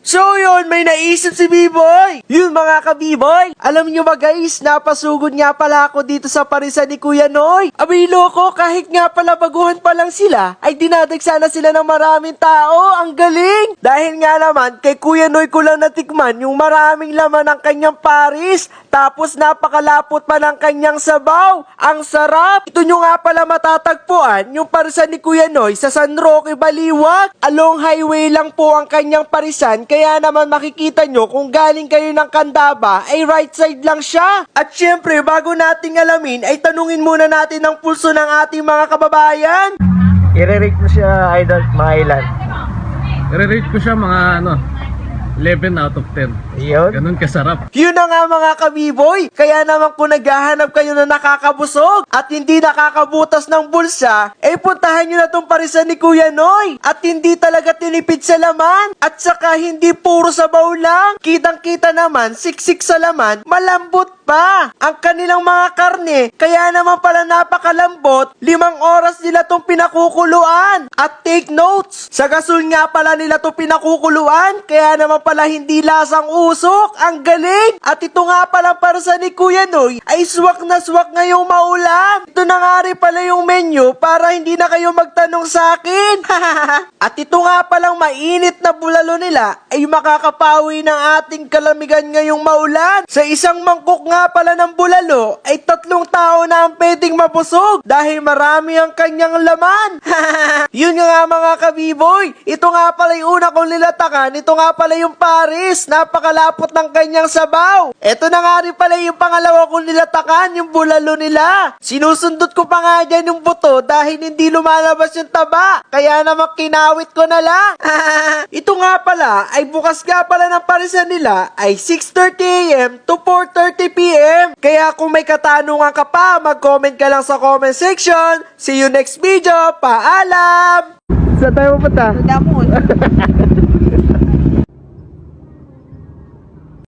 So yun, may naisip si B-Boy. Yun mga ka-B-Boy, alam nyo ba guys, napasugod nga pala ako dito sa parisan ni Kuya Noy. Abay loko, kahit nga pala baguhan pa lang sila, ay dinadagsa na sila ng maraming tao. Ang galing! Dahil nga naman, kay Kuya Noy ko lang natikman yung maraming laman ng kanyang paris. Tapos napakalapot pa ng kanyang sabaw. Ang sarap! Ito nyo nga pala matatagpuan, yung parisan ni Kuya Noy sa San Roque, Baliwag. Along highway lang po ang kanyang parisan. Kaya naman makikita nyo kung galing kayo ng Candaba ay right side lang siya. At syempre bago nating alamin ay tanungin muna natin ang pulso ng ating mga kababayan. I-rate mo siya, idol, mga ilan? I-rate ko siya mga 11 out of 10. Yun. Ganun kasarap. Yun na nga mga ka-B-Boy. Kaya naman kung naghahanap kayo na nakakabusog at hindi nakakabutas ng bulsa, eh puntahan nyo na tong parisan ni Kuya Noy. At hindi talaga tinipid sa laman. At saka hindi puro sabaw lang. Kitang-kita naman, siksik sa laman, malambot pa ang kanilang mga karne. Kaya naman pala napakalambot, 5 oras nila tong pinakukuluan. At take notes, sa gasol nga pala nila tong pinakukuluan. Kaya naman pala hindi lasang usok. Ang galing! At ito nga pala para sa ni Kuya Noy ay swak na swak ngayong maulan. Ito na nga rin pala yung menu para hindi na kayo magtanong sa akin. At ito nga palang mainit na bulalo nila ay makakapawi ng ating kalamigan ngayong maulan. Sa isang mangkok nga pala ng bulalo ay 3 tao na ang pwedeng mabusog dahil marami ang kanyang laman. Yun nga mga ka-B-Boy. Ito nga pala yung una kong nilatakan. Ito nga pala yung Paris. Napakalapot ng kanyang sabaw. Ito na nga rin pala yung pangalawa kong nilatakan, yung bulalo nila. Sinusundot ko pa nga dyan yung buto dahil hindi lumalabas yung taba. Kaya naman kinawit ko na lang. Ito nga pala ay bukas nga pala ng parisan nila ay 6:30 AM to 4:30 PM. Kaya kung may katanungan ka pa, mag-comment ka lang sa comment section. See you next video. Paalam! Saan tayo pupunta? Damon.